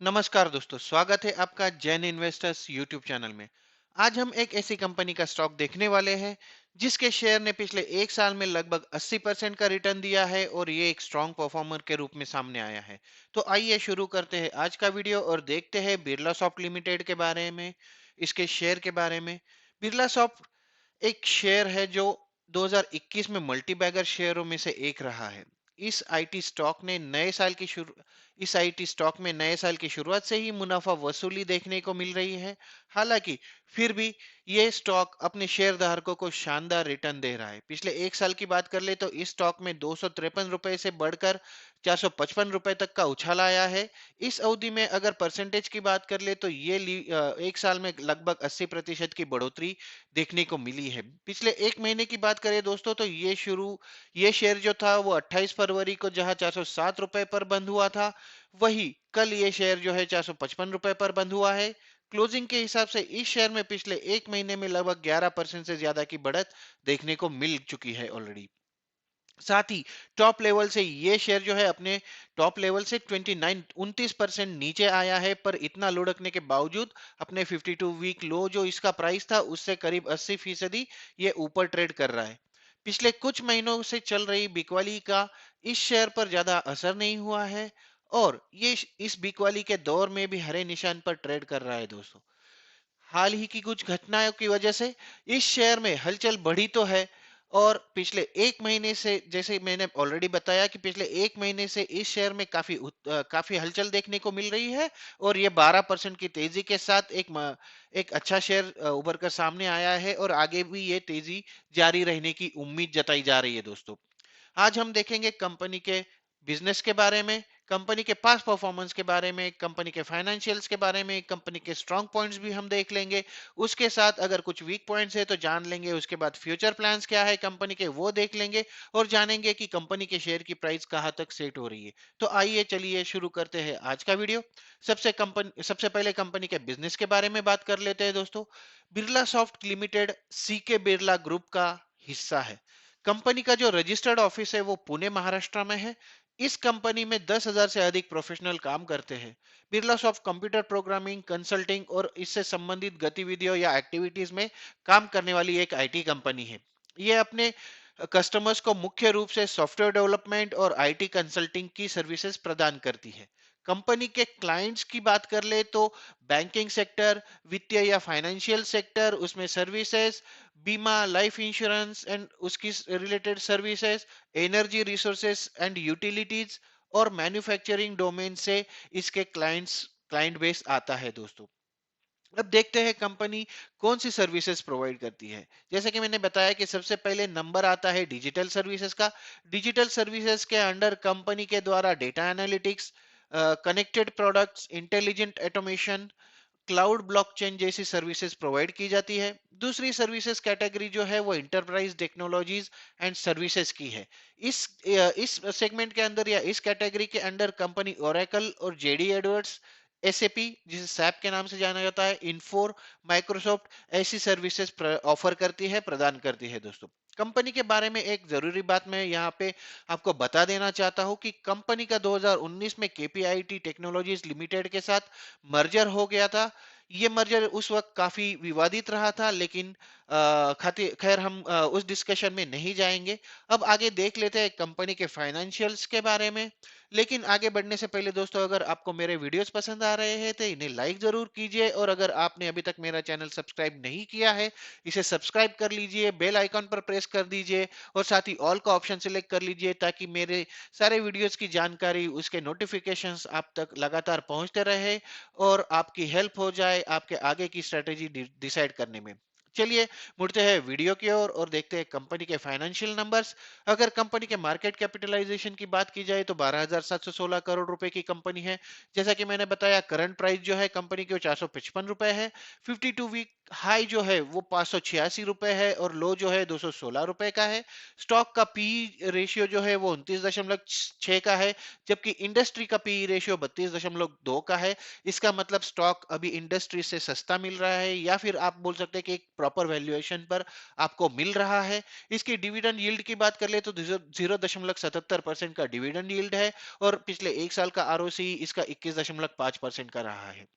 नमस्कार दोस्तों, स्वागत है आपका जैन इन्वेस्टर्स यूट्यूब चैनल में। आज हम एक ऐसी कंपनी का स्टॉक देखने वाले हैं जिसके शेयर ने पिछले एक साल में लगभग 80% का रिटर्न दिया है और ये एक स्ट्रॉन्ग परफॉर्मर के रूप में सामने आया है। तो आइए शुरू करते हैं आज का वीडियो और देखते हैं बिरला सॉफ्ट लिमिटेड के बारे में, इसके शेयर के बारे में। बिरला सॉफ्ट एक शेयर है जो 2021 में मल्टी बैगर शेयरों में से एक रहा है। इस आईटी स्टॉक ने नए साल की शुरू इस आईटी स्टॉक में नए साल की शुरुआत से ही मुनाफा वसूली देखने को मिल रही है। हालांकि फिर भी ये स्टॉक अपने शेयर धारकों को शानदार रिटर्न दे रहा है। पिछले एक साल की बात कर ले तो इस स्टॉक में 253 रुपए से बढ़कर 455 रुपए तक का उछाल आया है। इस अवधि में अगर परसेंटेज की बात कर ले तो एक साल में लगभग 80% की बढ़ोतरी देखने को मिली है। पिछले एक महीने की बात करें दोस्तों तो ये शेयर जो था वो 28 फरवरी को जहां 407 रुपए पर बंद हुआ था, वही कल ये शेयर जो है 455 रुपए पर बंद हुआ है। क्लोजिंग के हिसाब से इस शेयर में पिछले एक महीने में लगभग 11% से ज्यादा की बढ़त देखने को मिल चुकी है ऑलरेडी। साथ ही टॉप लेवल से ये शेयर जो है अपने टॉप लेवल से 29% नीचे आया है, पर इतना लुढ़कने के बावजूद अपने 52 वीक लो जो इसका प्राइस था उससे करीब 80% ये ऊपर ट्रेड कर रहा है। पिछले कुछ महीनों से चल रही बिकवाली का इस शेयर पर ज्यादा असर नहीं हुआ है और ये इस बिकवाली के दौर में भी हरे निशान पर ट्रेड कर रहा है दोस्तों। हाल ही की कुछ घटनाओं की वजह से इस शेयर में हलचल बढ़ी तो है और पिछले एक महीने से, जैसे मैंने ऑलरेडी बताया कि पिछले एक महीने से इस शेयर में काफी हलचल देखने को मिल रही है और ये 12% की तेजी के साथ एक अच्छा शेयर उभर कर सामने आया है और आगे भी ये तेजी जारी रहने की उम्मीद जताई जा रही है दोस्तों। आज हम देखेंगे कंपनी के बिजनेस के बारे में, कंपनी के पास्ट परफॉर्मेंस के बारे में, कंपनी के फाइनेंशियल्स के बारे में, कंपनी के स्ट्रॉन्ग पॉइंट्स भी हम देख लेंगे। उसके साथ अगर कुछ वीक पॉइंट्स है तो जान लेंगे। उसके बाद फ्यूचर प्लान्स क्या है कंपनी के वो देख लेंगे और जानेंगे कि कंपनी के शेयर की प्राइस कहाँ तक सेट हो रही है। तो आइए चलिए शुरू करते हैं आज का वीडियो। सबसे पहले कंपनी के बिजनेस के बारे में बात कर लेते हैं दोस्तों। Birla soft limited CK Birla group का हिस्सा है। कंपनी का जो रजिस्टर्ड ऑफिस है वो पुणे महाराष्ट्र में है। इस कंपनी में 10,000 से अधिक प्रोफेशनल काम करते हैं। Birla soft computer programming, consulting और इससे संबंधित गतिविधियों या एक्टिविटीज में काम करने वाली एक आईटी कंपनी है। ये अपने कस्टमर्स को मुख्य रूप से सॉफ्टवेयर डेवलपमेंट और आईटी कंसल्टिंग की सर्विसेज प्रदान करती है। कंपनी के क्लाइंट्स की बात कर ले तो बैंकिंग सेक्टर, वित्तीय या फाइनेंशियल सेक्टर, उसमें सर्विसेज, बीमा, लाइफ इंश्योरेंस एंड उसकी related services, energy resources and utilities और मैन्युफैक्चरिंग डोमेन से इसके क्लाइंट बेस आता है दोस्तों। अब देखते हैं कंपनी कौन सी सर्विसेज प्रोवाइड करती है। जैसे कि मैंने बताया कि सबसे पहले नंबर आता है डिजिटल सर्विसेज का। डिजिटल सर्विसेज के अंडर कंपनी के द्वारा data analytics, connected products, intelligent automation, cloud blockchain जैसी सर्विसेज प्रोवाइड की जाती है। दूसरी सर्विसेज कैटेगरी जो है वो इंटरप्राइज टेक्नोलॉजीज एंड सर्विसेज की है। इस सेगमेंट के अंदर या इस कैटेगरी के अंदर कंपनी ओरेकल और जेडी एडवर्ड्स, एसएपी जिसे सैप के नाम से जाना जाता है, इन्फोर, माइक्रोसॉफ्ट ऐसी सर्विसेज ऑफर करती है, प्रदान करती है दोस्तों। कंपनी के बारे में एक जरूरी बात मैं यहाँ पे आपको बता देना चाहता हूँ कि कंपनी का 2019 में केपीआईटी टेक्नोलॉजीज लिमिटेड के साथ मर्जर हो गया था। ये मर्जर उस वक्त काफी विवादित रहा था, लेकिन खैर हम उस डिस्कशन में नहीं जाएंगे। अब आगे देख लेते हैं कंपनी के फाइनेंशियल्स के बारे में। लेकिन आगे बढ़ने से पहले दोस्तों, अगर आपको मेरे वीडियोस पसंद आ रहे हैं तो इन्हें लाइक जरूर कीजिए और अगर आपने अभी तक मेरा चैनल सब्सक्राइब नहीं किया है, इसे सब्सक्राइब कर लीजिए, बेल आइकन पर प्रेस कर दीजिए और साथ ही ऑल का ऑप्शन सिलेक्ट कर लीजिए ताकि मेरे सारे वीडियोस की जानकारी, उसके नोटिफिकेशंस आप तक लगातार पहुंचते रहे और आपकी हेल्प हो जाए आपके आगे की स्ट्रेटेजी डिसाइड करने में। चलिए मुड़ते हैं वीडियो की ओर और देखते हैं कंपनी के फाइनेंशियल नंबर्स। अगर कंपनी के मार्केट कैपिटलाइजेशन की बात की जाए तो 12,716 करोड़ रुपए की कंपनी है। जैसा कि मैंने बताया करंट प्राइस जो है कंपनी की 455 रुपए है। 52 वीक हाई जो है वो 586 रुपए है और लो जो है 216 रुपए का है। स्टॉक का पी रेशियो जो है वो 29.6 का है, जबकि इंडस्ट्री का पी रेशियो 32.2 का है। इसका मतलब स्टॉक अभी इंडस्ट्री से सस्ता मिल रहा है, या फिर आप बोल सकते हैं कि एक प्रॉपर वैल्यूएशन पर आपको मिल रहा है। इसकी डिविडेंड यील्ड की बात कर ले तो 0.77% का डिविडेंड यील्ड है, और पिछले एक साल का आरओसी इसका 21.5% का रहा है।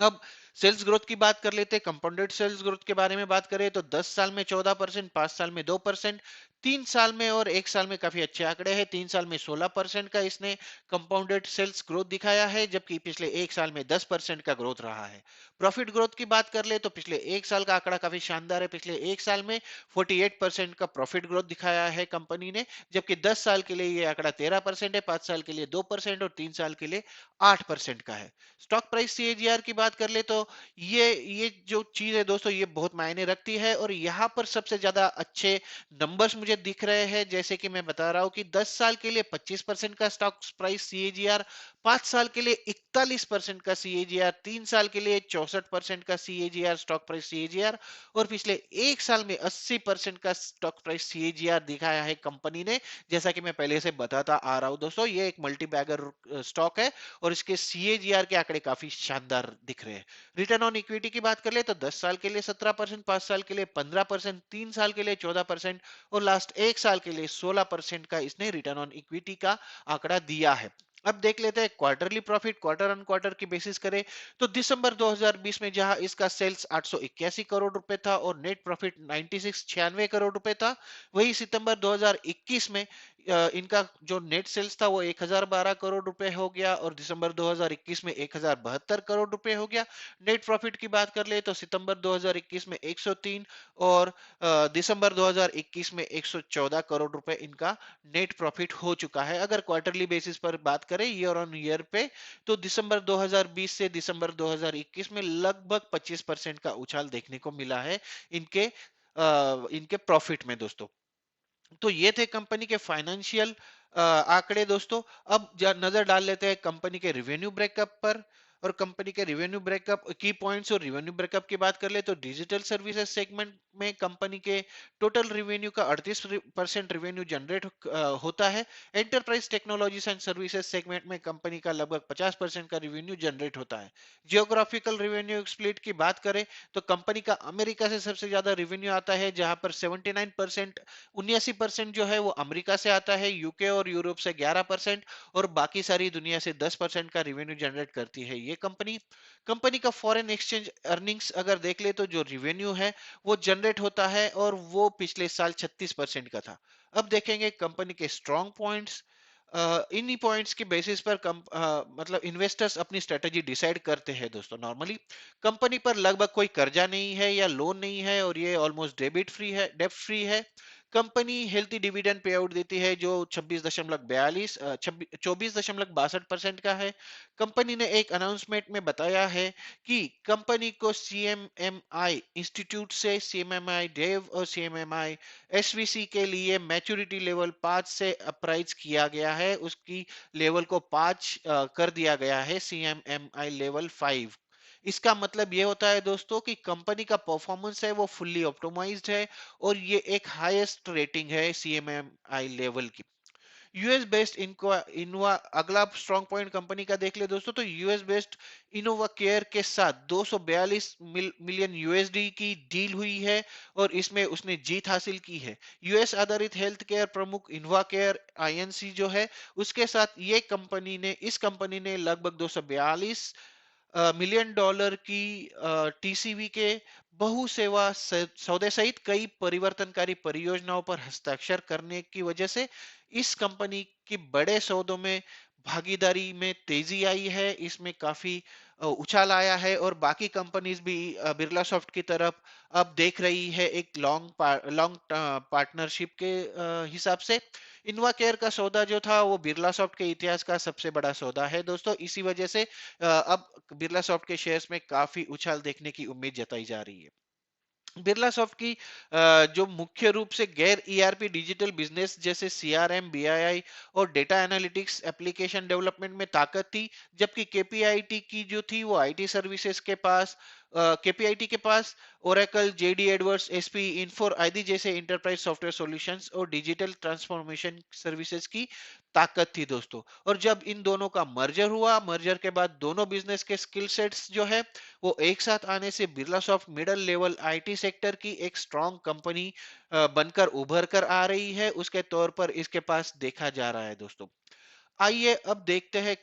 अब सेल्स ग्रोथ की बात कर लेते हैं। कंपाउंडेड सेल्स ग्रोथ के बारे में बात करें तो 10 साल में 14%, 5 साल में 2%, 3 साल में और 1 साल में काफी अच्छे आंकड़े हैं। 3 साल में 16% का इसने कंपाउंडेड सेल्स ग्रोथ दिखाया है, जबकि पिछले 1 साल में 10% का ग्रोथ रहा है। प्रॉफिट ग्रोथ की बात कर ले तो पिछले 1 साल का आंकड़ा काफी शानदार है। पिछले 1 साल में 48% का प्रॉफिट ग्रोथ दिखाया है कंपनी ने, जबकि 10 साल के लिए ये आंकड़ा 13% है, 5 साल के लिए 2% और 3 साल के लिए 8% का है। स्टॉक प्राइस सीएजीआर की बात कर ले तो ये जो चीज है दोस्तों, ये बहुत मायने रखती है, और यहाँ पर सबसे ज्यादा अच्छे नंबर्स मुझे दिख रहे हैं। जैसे कि मैं बता रहा हूँ कि 10 साल के लिए 25% का स्टॉक प्राइस सीएजीआर, 5 साल के लिए 41% का सीएजीआर, 3 साल के लिए 64% का सीएजीआर स्टॉक प्राइस सीएजीआर, और पिछले एक साल में 80% का स्टॉक प्राइस सीएजीआर दिखाया है कंपनी ने। जैसा कि मैं पहले से बताता आ रहा हूं दोस्तों, ये एक मल्टी बैगर स्टॉक है, और इसके सीएजीआर के आंकड़े काफी शानदार दिख रहे हैं। रिटर्न ऑन इक्विटी की बात कर ले तो 10 साल के लिए 17%, 5 साल के लिए 15%, 3 साल के लिए 14% और लास्ट एक साल के लिए 16% का इसने रिटर्न ऑन इक्विटी का आंकड़ा दिया है। अब देख लेते हैं quarterly profit. Quarter on quarter की बेसिस करें तो दिसंबर 2020 में जहां इसका सेल्स 881 करोड़ रुपए था और नेट प्रॉफिट 96 करोड़ रुपए था, वही सितंबर 2021 में इनका जो नेट सेल्स था वो 1012 करोड़ रुपए हो गया, और दिसंबर 2021 में 1072 करोड़ रुपए हो गया। नेट प्रॉफिट की बात कर ले तो सितंबर 2021 में 103 और दिसंबर 2021 में 114 करोड़ रुपए इनका नेट प्रॉफिट हो चुका है। अगर क्वार्टरली बेसिस पर बात करें ईयर ऑन ईयर पे, तो दिसंबर 2020 से दिसंबर 2021 में लगभग 25% का उछाल देखने को मिला है इनके प्रॉफिट में दोस्तों। तो ये थे कंपनी के फाइनेंशियल आंकड़े दोस्तों। अब नजर डाल लेते हैं कंपनी के रिवेन्यू ब्रेकअप पर। और कंपनी के रिवेन्यू ब्रेकअप की पॉइंट्स और रिवेन्यू ब्रेकअप की बात कर ले तो डिजिटल सर्विसेज सेगमेंट में कंपनी के टोटल रिवेन्यू का 38% रिवेन्यू जनरेट होता है। Enterprise technologies and services segment में कंपनी का लगभग 50% का रिवेन्यू जनरेट होता है। जियोग्राफिकल रिवेन्यू स्प्लिट की बात करें तो कंपनी का अमेरिका से सबसे ज्यादा रिवेन्यू आता है, जहां पर 79%, 79% जो है वो अमेरिका से आता है, यूके और यूरोप से 11%, और बाकी सारी दुनिया से 10% का रिवेन्यू जनरेट करती है ये कंपनी। कंपनी का फॉरेन एक्सचेंज अर्निंग्स अगर देख ले तो जो रिवेन्यू है वो जनरेट होता है, और वो पिछले साल 36% का था। अब देखेंगे कंपनी के स्ट्रॉन्ग पॉइंट्स। इन्हीं पॉइंट्स के बेसिस पर मतलब इन्वेस्टर्स अपनी स्ट्रेटेजी डिसाइड करते हैं दोस्तों। नॉर्मली कंपनी पर लगभग कोई कर्जा नहीं है या लोन नहीं है, और ये ऑलमोस्ट डेब्ट फ्री है। Company healthy dividend pay out देती है जो 24.62% का है। कंपनी ने एक अनाउंसमेंट में बताया है कि कंपनी को सीएमएमआई इंस्टीट्यूट से सीएमएमआई डेव और सीएमएमआई एसवीसी के लिए मैच्योरिटी लेवल 5 से अप्राइज किया गया है, उसकी लेवल को 5 कर दिया गया है सीएमएमआई लेवल 5। इसका मतलब ये होता है दोस्तों कि कंपनी का परफॉर्मेंस है वो फुल्ली ऑप्टिमाइज्ड है, और ये एक हाईएस्ट रेटिंग है सीएमएमआई लेवल की। यूएस बेस्ड इनोवा अगला स्ट्रॉन्ग पॉइंट कंपनी का देख ले दोस्तों, तो यूएस बेस्ड इनोवा केयर के साथ 242 मिलियन यूएसडी की डील हुई है, और इसमें उसने जीत हासिल की है। यूएस आधारित हेल्थ केयर प्रमुख इनोवा केयर आईएनसी जो है, उसके साथ ये कंपनी ने इस कंपनी ने लगभग 242 मिलियन डॉलर की टीसीवी के बहु सेवा सौदे सहित कई परिवर्तनकारी परियोजनाओं पर हस्ताक्षर करने की वजह से इस कंपनी की बड़े सौदों में भागीदारी में तेजी आई है। इसमें काफी उछाल आया है, और बाकी कंपनीज भी बिरला सॉफ्ट की तरफ अब देख रही है एक लॉन्ग पार्टनरशिप के हिसाब से। इनवा केयर का सौदा जो था वो बिरला सॉफ्ट के इतिहास का सबसे बड़ा सौदा है दोस्तों। इसी वजह से अब बिरला सॉफ्ट के शेयर्स में काफी उछाल देखने की उम्मीद जताई जा रही है। बिरला सॉफ्ट की जो मुख्य रूप से गैर ईआरपी डिजिटल बिजनेस जैसे सीआरएम, बीआईआई और डेटा एनालिटिक्स एप्लीकेशन डेवलपमेंट में ताकत थी, जबकि केपीआईटी की जो थी वो आईटी सर्विसेज के पास केपीआईटी के पास ओरेकल, जेडी एडवर्ड्स, एसपी, इन्फोर आदि जैसे इंटरप्राइज सॉफ्टवेयर सॉल्यूशंस और डिजिटल ट्रांसफॉर्मेशन सर्विसेज की ताकत थी दोस्तों। और जब इन दोनों का मर्जर हुआ, मर्जर के बाद दोनों बिजनेस के स्किल सेट्स जो है वो एक साथ आने से Birla soft middle level IT sector की एक स्ट्रॉन्ग कंपनी बनकर उभर कर आ रही है, उसके तौर पर इसके पास देखा जा रहा है दोस्तों। आइए अब देखते हैं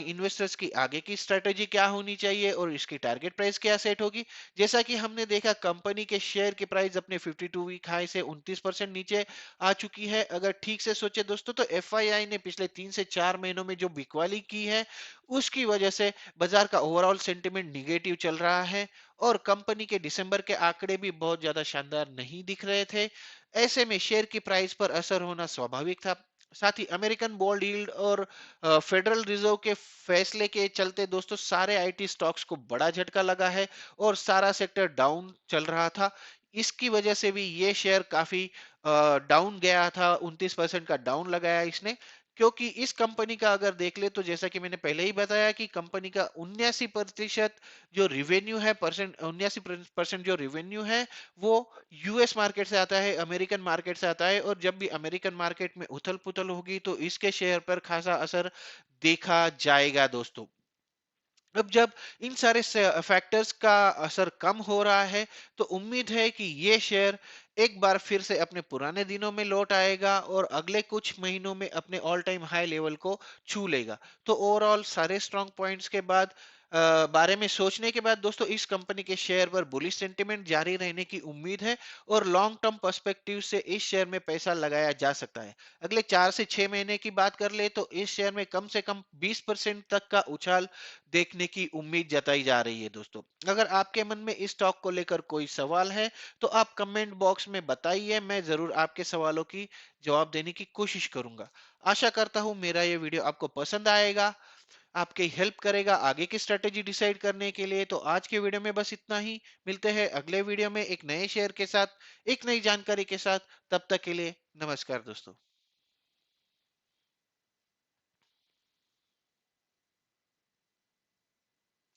इन्वेस्टर्स की आगे की स्ट्रेटेजी क्या होनी चाहिए और इसकी टारगेट प्राइस क्या सेट होगी। जैसा कि हमने देखा, कंपनी के शेयर की प्राइस अपने 52 वीक हाई से 29% नीचे आ चुकी है। अगर ठीक से सोचे दोस्तों तो एफआईआई ने पिछले 3 से 4 महीनों में जो बिकवाली की है उसकी वजह से बाजार का ओवरऑल सेंटिमेंट निगेटिव चल रहा है और कंपनी के दिसंबर के आंकड़े भी बहुत ज्यादा शानदार नहीं दिख रहे थे। ऐसे में शेयर की प्राइस पर असर होना स्वाभाविक था। साथ ही अमेरिकन बॉन्ड यील्ड और फेडरल रिजर्व के फैसले के चलते दोस्तों सारे आईटी स्टॉक्स को बड़ा झटका लगा है और सारा सेक्टर डाउन चल रहा था। इसकी वजह से भी ये शेयर काफी डाउन गया था, 29% का डाउन लगाया इसने। क्योंकि इस कंपनी का अगर देख ले तो जैसा कि मैंने पहले ही बताया कि कंपनी का 79% जो रिवेन्यू है, परसेंट 79% जो रिवेन्यू है वो यूएस मार्केट से आता है, अमेरिकन मार्केट से आता है। और जब भी अमेरिकन मार्केट में उथल पुथल होगी तो इसके शेयर पर खासा असर देखा जाएगा दोस्तों। अब जब इन सारे फैक्टर्स का असर कम हो रहा है तो उम्मीद है कि ये शेयर एक बार फिर से अपने पुराने दिनों में लौट आएगा और अगले कुछ महीनों में अपने ऑल टाइम हाई लेवल को छू लेगा। तो ओवरऑल सारे स्ट्रॉन्ग पॉइंट्स के बाद बारे में सोचने के बाद दोस्तों इस कंपनी के शेयर पर बुलिश सेंटिमेंट जारी रहने की उम्मीद है और लॉन्ग टर्म पर्सपेक्टिव से इस शेयर में पैसा लगाया जा सकता है। अगले 4 से 6 महीने की बात कर ले तो इस शेयर में कम से कम 20% तक का उछाल देखने की उम्मीद जताई जा रही है दोस्तों। अगर आपके मन में इस स्टॉक को लेकर कोई सवाल है तो आप कमेंट बॉक्स में बताइए, मैं जरूर आपके सवालों की जवाब देने की कोशिश करूंगा। आशा करता हूं मेरा ये वीडियो आपको पसंद आएगा, आपकी हेल्प करेगा आगे की स्ट्रेटेजी डिसाइड करने के लिए। तो आज के वीडियो में बस इतना ही। मिलते हैं अगले वीडियो में एक नए शेयर के साथ, एक नई जानकारी के साथ। तब तक के लिए नमस्कार दोस्तों।